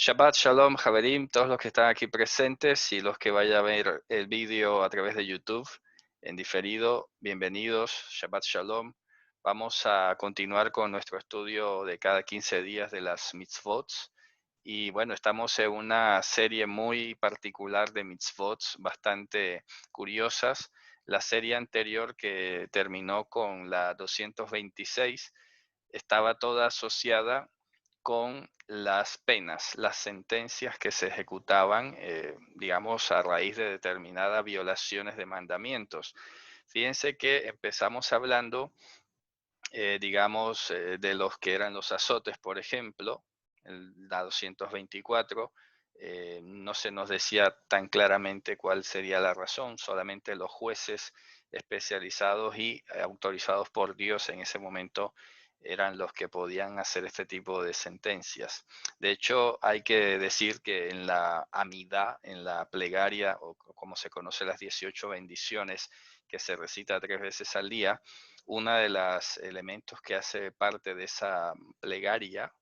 Shabbat Shalom, Javerim, todos los que están aquí presentes y los que vayan a ver el vídeo a través de YouTube en diferido, bienvenidos, Shabbat Shalom. Vamos a continuar con nuestro estudio de cada 15 días de las mitzvot. Y bueno, estamos en una serie muy particular de mitzvot, bastante curiosas. La serie anterior que terminó con la 226 estaba toda asociada con las penas, las sentencias que se ejecutaban, digamos, a raíz de determinadas violaciones de mandamientos. Fíjense que empezamos hablando, digamos, de los que eran los azotes, por ejemplo, la 224. No se nos decía tan claramente cuál sería la razón, solamente los jueces especializados y autorizados por Dios en ese momento eran los que podían hacer este tipo de sentencias. De hecho, hay que decir que en la amidad, en la plegaria, o como se conoce las 18 bendiciones que se recita 3 veces al día, uno de los elementos que hace parte de esa plegaria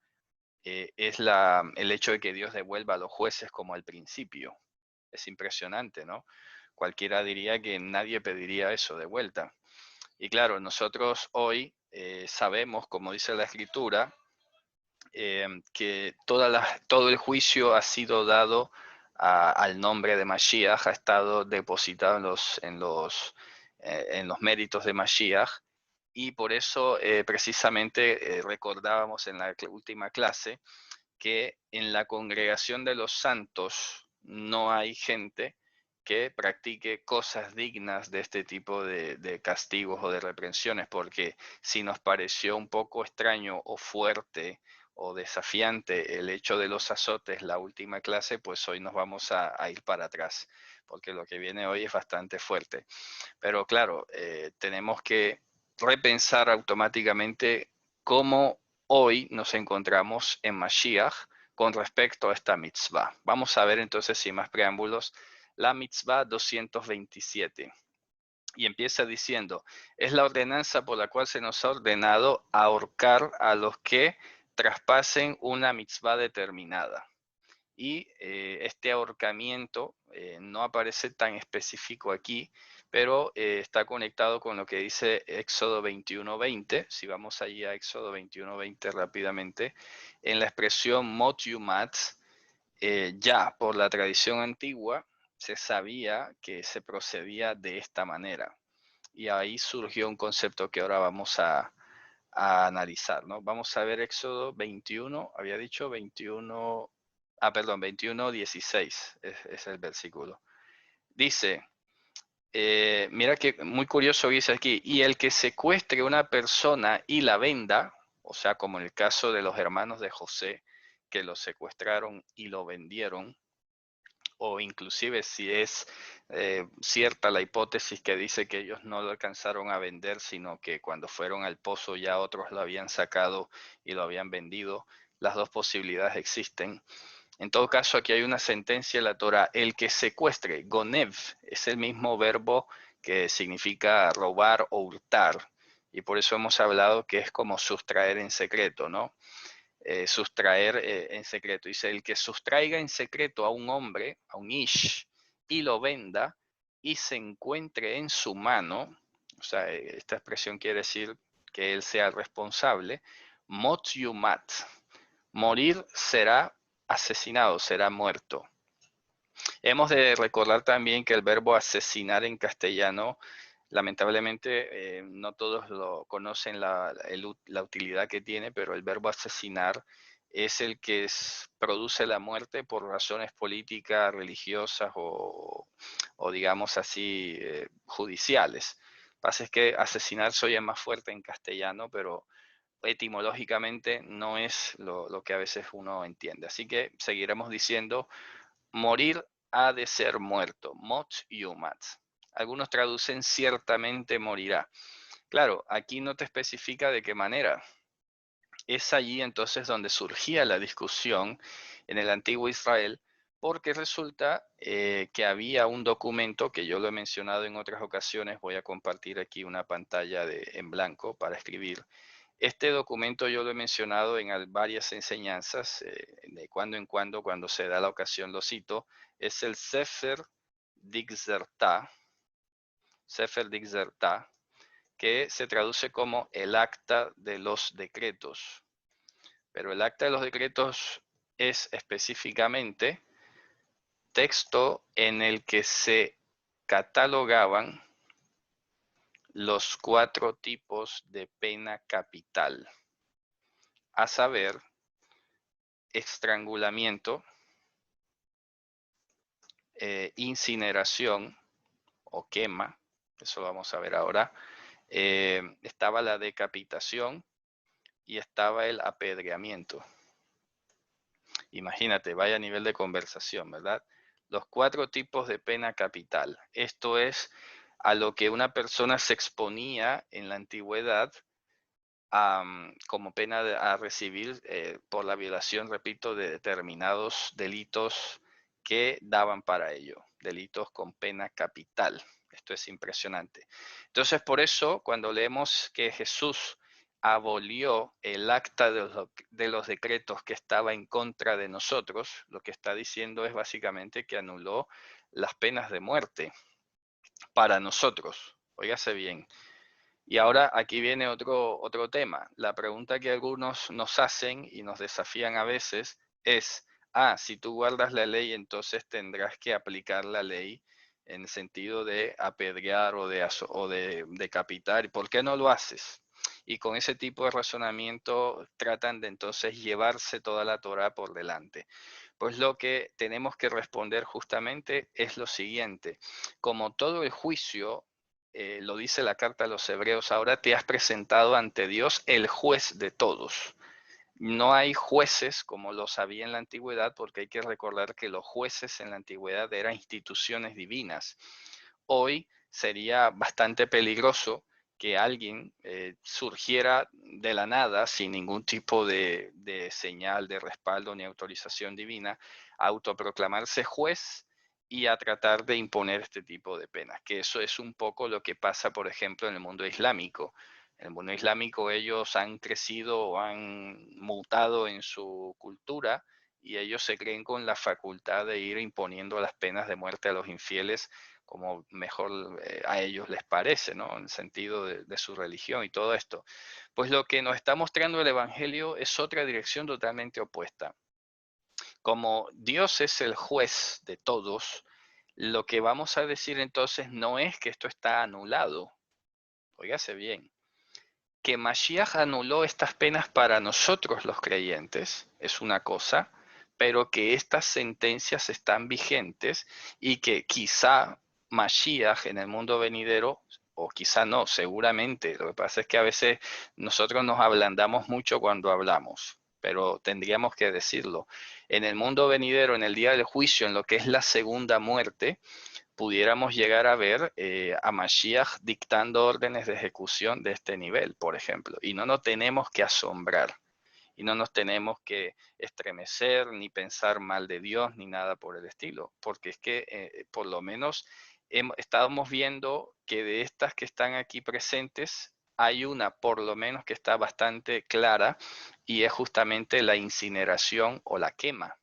es el hecho de que Dios devuelva a los jueces como al principio. Es impresionante, ¿no? Cualquiera diría que nadie pediría eso de vuelta. Y claro, nosotros hoy sabemos, como dice la Escritura, que todo el juicio ha sido dado al nombre de Mashiach, ha estado depositado en los méritos de Mashiach, y por eso precisamente recordábamos en la última clase que en la congregación de los santos no hay gente que practique cosas dignas de este tipo de castigos o de reprensiones, porque si nos pareció un poco extraño o fuerte o desafiante el hecho de los azotes, la última clase, pues hoy nos vamos a ir para atrás, porque lo que viene hoy es bastante fuerte. Pero claro, tenemos que repensar automáticamente cómo hoy nos encontramos en Mashiach con respecto a esta mitzvah. Vamos a ver entonces, sin más preámbulos, la mitzvah 227. Y empieza diciendo, es la ordenanza por la cual se nos ha ordenado ahorcar a los que traspasen una mitzvah determinada. Y este ahorcamiento no aparece tan específico aquí, pero está conectado con lo que dice Éxodo 21:20. Si vamos allí a Éxodo 21:20 rápidamente, en la expresión mot yumat, ya por la tradición antigua se sabía que se procedía de esta manera. Y ahí surgió un concepto que ahora vamos a analizar, ¿no? Vamos a ver Éxodo 21, había dicho 21, perdón, 21:16 es el versículo. Dice, mira que muy curioso dice aquí, y el que secuestre una persona y la venda, o sea, como en el caso de los hermanos de José, que lo secuestraron y lo vendieron, o inclusive si es cierta la hipótesis que dice que ellos no lo alcanzaron a vender, sino que cuando fueron al pozo ya otros lo habían sacado y lo habían vendido. Las dos posibilidades existen. En todo caso, aquí hay una sentencia en la Torah, el que secuestre, gonev, es el mismo verbo que significa robar o hurtar. Y por eso hemos hablado que es como sustraer en secreto, ¿no? Sustraer en secreto. Dice, el que sustraiga en secreto a un hombre, a un ish, y lo venda y se encuentre en su mano, o sea, esta expresión quiere decir que él sea responsable, mot yumat, morir será asesinado, será muerto. Hemos de recordar también que el verbo asesinar en castellano, lamentablemente, no todos lo conocen la utilidad que tiene, pero el verbo asesinar es el que produce la muerte por razones políticas, religiosas o digamos así, judiciales. Lo que pasa es que asesinar se oye más fuerte en castellano, pero etimológicamente no es lo que a veces uno entiende. Así que seguiremos diciendo morir ha de ser muerto, mot yumat. Algunos traducen ciertamente morirá. Claro, aquí no te especifica de qué manera. Es allí entonces donde surgía la discusión en el antiguo Israel, porque resulta que había un documento que yo lo he mencionado en otras ocasiones, voy a compartir aquí una pantalla en blanco para escribir. Este documento yo lo he mencionado en varias enseñanzas, de cuando en cuando se da la ocasión lo cito, es el Sefer Dixertá, que se traduce como el acta de los decretos. Pero el acta de los decretos es específicamente texto en el que se catalogaban los 4 tipos de pena capital, a saber, estrangulamiento, incineración o quema, eso lo vamos a ver ahora, estaba la decapitación y estaba el apedreamiento. Imagínate, vaya nivel de conversación, ¿verdad? Los 4 tipos de pena capital. Esto es a lo que una persona se exponía en la antigüedad como pena a recibir por la violación, repito, de determinados delitos que daban para ello, delitos con pena capital. Esto es impresionante. Entonces, por eso, cuando leemos que Jesús abolió el acta de los decretos que estaba en contra de nosotros, lo que está diciendo es básicamente que anuló las penas de muerte para nosotros. Óigase bien. Y ahora aquí viene otro tema. La pregunta que algunos nos hacen y nos desafían a veces es, si tú guardas la ley, entonces tendrás que aplicar la ley en el sentido de apedrear o de decapitar. ¿Por qué no lo haces? Y con ese tipo de razonamiento tratan de entonces llevarse toda la Torah por delante. Pues lo que tenemos que responder justamente es lo siguiente. Como todo el juicio lo dice la carta a los hebreos, ahora te has presentado ante Dios el juez de todos. No hay jueces como los había en la antigüedad, porque hay que recordar que los jueces en la antigüedad eran instituciones divinas. Hoy sería bastante peligroso que alguien surgiera de la nada sin ningún tipo de señal, de respaldo ni autorización divina, a autoproclamarse juez y a tratar de imponer este tipo de penas, que eso es un poco lo que pasa, por ejemplo, en el mundo islámico. En el mundo islámico ellos han crecido o han mutado en su cultura y ellos se creen con la facultad de ir imponiendo las penas de muerte a los infieles como mejor a ellos les parece, ¿no? En el sentido de su religión y todo esto. Pues lo que nos está mostrando el Evangelio es otra dirección totalmente opuesta. Como Dios es el juez de todos, lo que vamos a decir entonces no es que esto está anulado. Óigase bien. Que Mashiach anuló estas penas para nosotros los creyentes es una cosa, pero que estas sentencias están vigentes y que quizá Mashiach en el mundo venidero, o quizá no, seguramente, lo que pasa es que a veces nosotros nos ablandamos mucho cuando hablamos, pero tendríamos que decirlo. En el mundo venidero, en el día del juicio, en lo que es la segunda muerte, pudiéramos llegar a ver a Mashiach dictando órdenes de ejecución de este nivel, por ejemplo. Y no nos tenemos que asombrar, y no nos tenemos que estremecer, ni pensar mal de Dios, ni nada por el estilo, porque es que por lo menos estábamos viendo que de estas que están aquí presentes, hay una por lo menos que está bastante clara, y es justamente la incineración o la quema.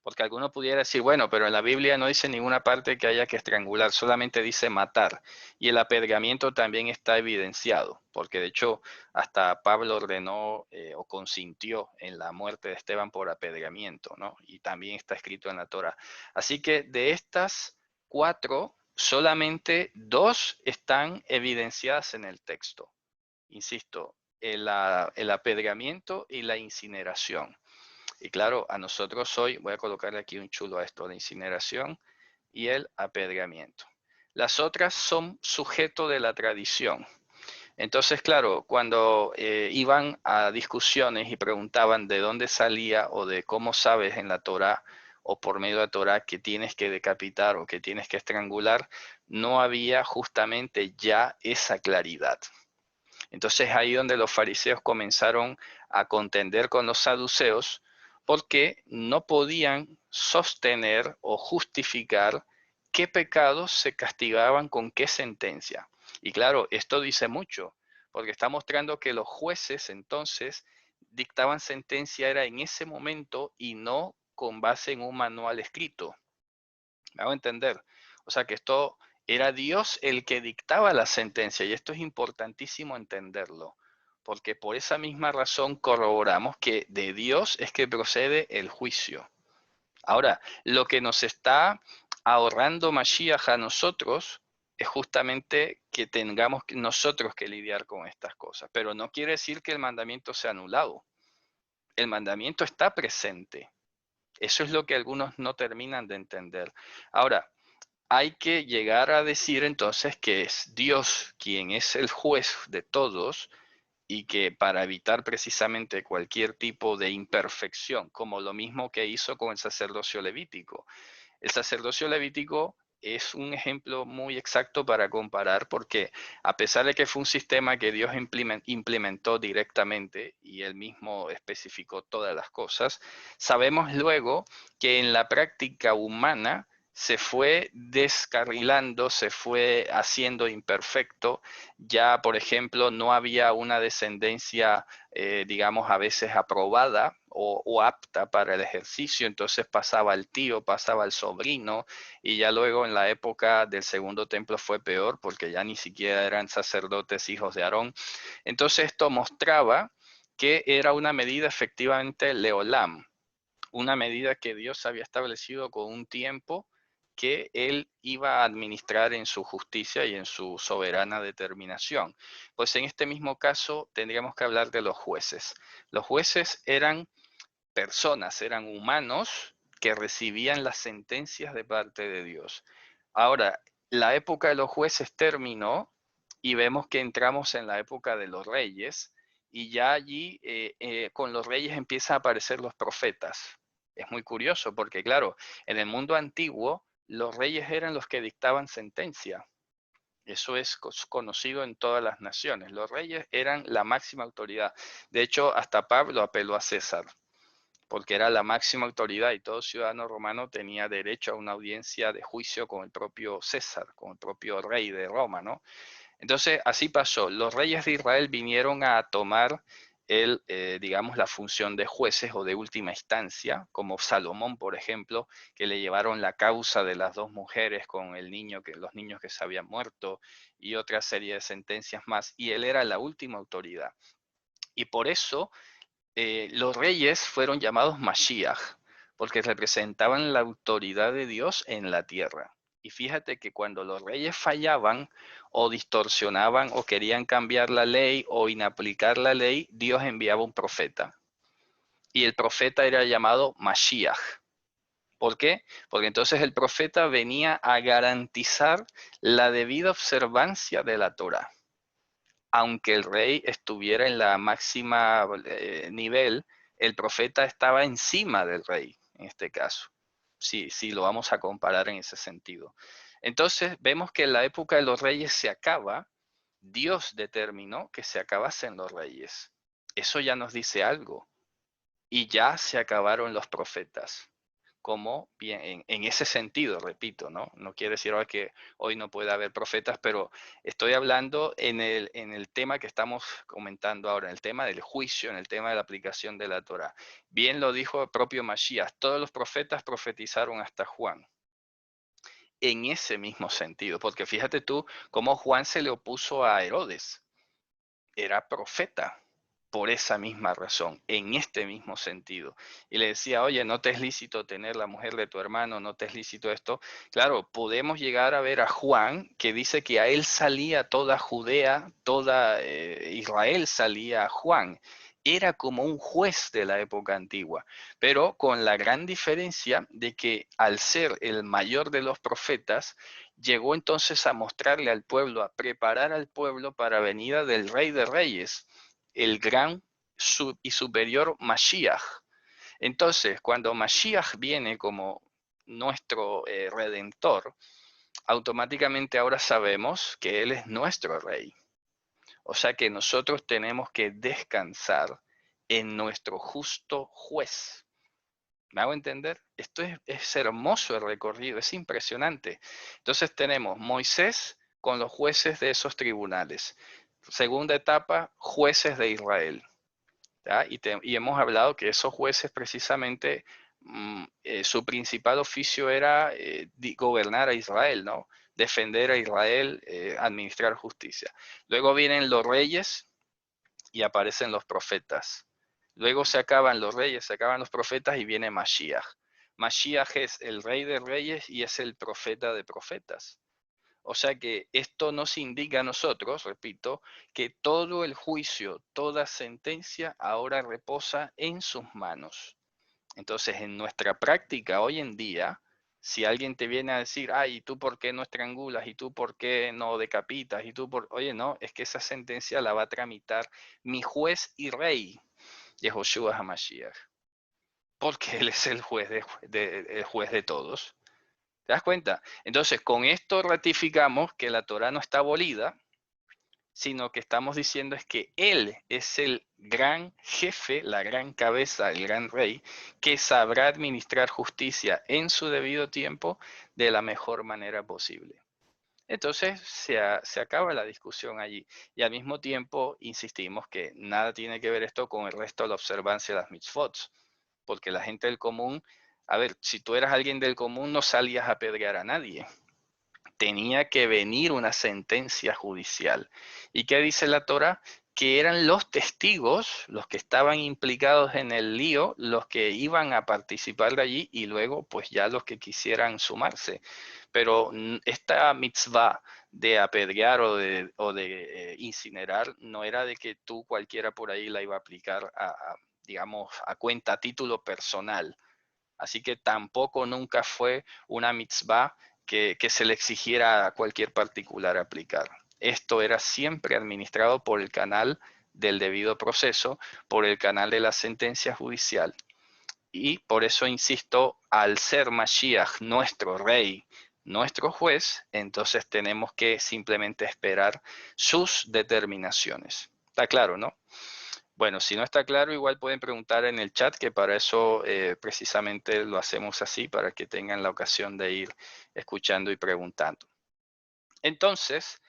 Porque alguno pudiera decir, bueno, pero en la Biblia no dice en ninguna parte que haya que estrangular, solamente dice matar. Y el apedreamiento también está evidenciado, porque de hecho hasta Pablo ordenó o consintió en la muerte de Esteban por apedreamiento, ¿no? Y también está escrito en la Torah. Así que de estas 4, solamente 2 están evidenciadas en el texto. Insisto, el apedreamiento y la incineración. Y claro, a nosotros hoy, voy a colocarle aquí un chulo a esto, la incineración y el apedreamiento. Las otras son sujeto de la tradición. Entonces, claro, cuando iban a discusiones y preguntaban de dónde salía o de cómo sabes en la Torá o por medio de la Torá que tienes que decapitar o que tienes que estrangular, no había justamente ya esa claridad. Entonces ahí donde los fariseos comenzaron a contender con los saduceos porque no podían sostener o justificar qué pecados se castigaban con qué sentencia. Y claro, esto dice mucho, porque está mostrando que los jueces entonces dictaban sentencia era en ese momento y no con base en un manual escrito. ¿Me hago entender? O sea que esto era Dios el que dictaba la sentencia y esto es importantísimo entenderlo, porque por esa misma razón corroboramos que de Dios es que procede el juicio. Ahora, lo que nos está ahorrando Mashiach a nosotros es justamente que tengamos nosotros que lidiar con estas cosas, pero no quiere decir que el mandamiento sea anulado. El mandamiento está presente. Eso es lo que algunos no terminan de entender. Ahora, hay que llegar a decir entonces que es Dios quien es el juez de todos y que para evitar precisamente cualquier tipo de imperfección, como lo mismo que hizo con el sacerdocio levítico. El sacerdocio levítico es un ejemplo muy exacto para comparar porque a pesar de que fue un sistema que Dios implementó directamente y él mismo especificó todas las cosas, sabemos luego que en la práctica humana se fue descarrilando, se fue haciendo imperfecto. Ya, por ejemplo, no había una descendencia, digamos, a veces aprobada o apta para el ejercicio, entonces pasaba el tío, pasaba el sobrino, y ya luego en la época del segundo templo fue peor porque ya ni siquiera eran sacerdotes hijos de Aarón. Entonces esto mostraba que era una medida efectivamente leolam, una medida que Dios había establecido con un tiempo que él iba a administrar en su justicia y en su soberana determinación. Pues en este mismo caso tendríamos que hablar de los jueces. Los jueces eran personas, eran humanos que recibían las sentencias de parte de Dios. Ahora, la época de los jueces terminó y vemos que entramos en la época de los reyes y ya allí con los reyes empiezan a aparecer los profetas. Es muy curioso porque, claro, en el mundo antiguo los reyes eran los que dictaban sentencia. Eso es conocido en todas las naciones. Los reyes eran la máxima autoridad. De hecho, hasta Pablo apeló a César porque era la máxima autoridad y todo ciudadano romano tenía derecho a una audiencia de juicio con el propio César, con el propio rey de Roma, ¿no? Entonces, así pasó. Los reyes de Israel vinieron a tomar digamos, la función de jueces o de última instancia, como Salomón, por ejemplo, que le llevaron la causa de las dos mujeres con el niño, los niños que se habían muerto y otra serie de sentencias más, y él era la última autoridad. Y por eso los reyes fueron llamados Mashiach, porque representaban la autoridad de Dios en la tierra. Y fíjate que cuando los reyes fallaban o distorsionaban o querían cambiar la ley o inaplicar la ley, Dios enviaba un profeta. Y el profeta era llamado Mashiach. ¿Por qué? Porque entonces el profeta venía a garantizar la debida observancia de la Torah. Aunque el rey estuviera en la máxima nivel, el profeta estaba encima del rey, en este caso, si lo vamos a comparar en ese sentido. Entonces vemos que la época de los reyes se acaba, Dios determinó que se acabasen los reyes. Eso ya nos dice algo. Y ya se acabaron los profetas como bien en ese sentido, repito, ¿no? No quiere decir ahora que hoy no pueda haber profetas, pero estoy hablando en el tema que estamos comentando ahora, en el tema del juicio, en el tema de la aplicación de la Torah. Bien lo dijo el propio Mashiach, todos los profetas profetizaron hasta Juan. En ese mismo sentido, porque fíjate tú cómo Juan se le opuso a Herodes, era profeta por esa misma razón, en este mismo sentido. Y le decía, oye, no te es lícito tener la mujer de tu hermano, no te es lícito esto. Claro, podemos llegar a ver a Juan, que dice que a él salía toda Judea, toda Israel salía a Juan. Era como un juez de la época antigua, pero con la gran diferencia de que al ser el mayor de los profetas, llegó entonces a mostrarle al pueblo, a preparar al pueblo para venida del Rey de Reyes, el gran y superior Mashiach. Entonces, cuando Mashiach viene como nuestro redentor, automáticamente ahora sabemos que Él es nuestro Rey. O sea que nosotros tenemos que descansar en nuestro justo juez. ¿Me hago entender? Esto es hermoso el recorrido, es impresionante. Entonces tenemos Moisés con los jueces de esos tribunales. segunda etapa, jueces de Israel. ¿Ya? Y hemos hablado que esos jueces precisamente su principal oficio era gobernar a Israel, ¿no? Defender a Israel, administrar justicia. Luego vienen los reyes y aparecen los profetas. Luego se acaban los reyes, se acaban los profetas y viene Mashiach. Mashiach es el rey de reyes y es el profeta de profetas. O sea que esto nos indica a nosotros, repito, que todo el juicio, toda sentencia ahora reposa en sus manos. Entonces, en nuestra práctica hoy en día, si alguien te viene a decir, ay, ¿y tú por qué no estrangulas? ¿Y tú por qué no decapitas? ¿Y tú por...? Oye, no, es que esa sentencia la va a tramitar mi juez y rey, Yehoshua HaMashiach, porque él es el juez de todos. ¿Te das cuenta? Entonces, con esto ratificamos que la Torah no está abolida, sino que estamos diciendo es que Él es el gran jefe, la gran cabeza, el gran rey, que sabrá administrar justicia en su debido tiempo de la mejor manera posible. Entonces se acaba la discusión allí. Y al mismo tiempo insistimos que nada tiene que ver esto con el resto de la observancia de las mitzvot, porque la gente del común, a ver, si tú eras alguien del común no salías a apedrear a nadie. Tenía que venir una sentencia judicial. ¿Y qué dice la Torah? Que eran los testigos, los que estaban implicados en el lío, los que iban a participar de allí y luego pues ya los que quisieran sumarse. Pero esta mitzvah de apedrear o de incinerar no era de que tú cualquiera por ahí la iba a aplicar digamos, a cuenta, a título personal. Así que tampoco nunca fue una mitzvah que se le exigiera a cualquier particular aplicar. Esto era siempre administrado por el canal del debido proceso, por el canal de la sentencia judicial. Y por eso insisto, al ser Mashiach nuestro rey, nuestro juez, entonces tenemos que simplemente esperar sus determinaciones. ¿Está claro, no? Bueno, si no está claro, igual pueden preguntar en el chat, que para eso precisamente lo hacemos así, para que tengan la ocasión de ir escuchando y preguntando. Entonces,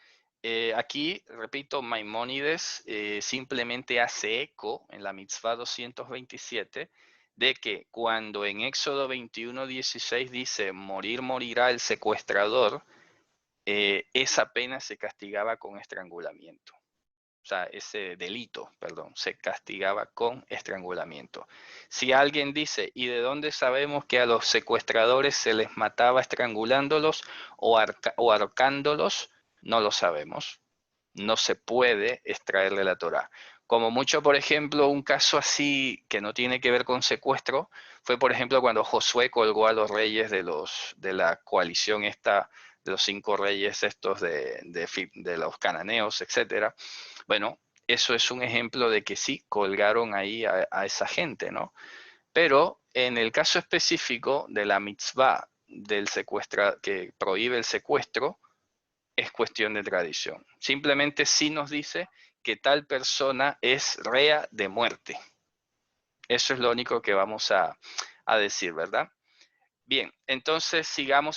aquí, repito, Maimónides simplemente hace eco en la mitzvah 227 de que cuando en Éxodo 21:16 dice, morir morirá el secuestrador, esa pena se castigaba con estrangulamiento. O sea, ese delito, perdón, se castigaba con estrangulamiento. Si alguien dice, ¿y de dónde sabemos que a los secuestradores se les mataba estrangulándolos o ahorcándolos? No lo sabemos. No se puede extraerle la Torah. Como mucho, por ejemplo, un caso así que no tiene que ver con secuestro, fue por ejemplo cuando Josué colgó a los reyes de la coalición esta, de los 5 reyes estos de los cananeos, etcétera. Bueno, eso es un ejemplo de que sí, colgaron ahí a esa gente, ¿no? Pero en el caso específico de la mitzvah del secuestro, que prohíbe el secuestro, es cuestión de tradición. Simplemente sí nos dice que tal persona es rea de muerte. Eso es lo único que vamos a decir, ¿verdad? Bien, entonces sigamos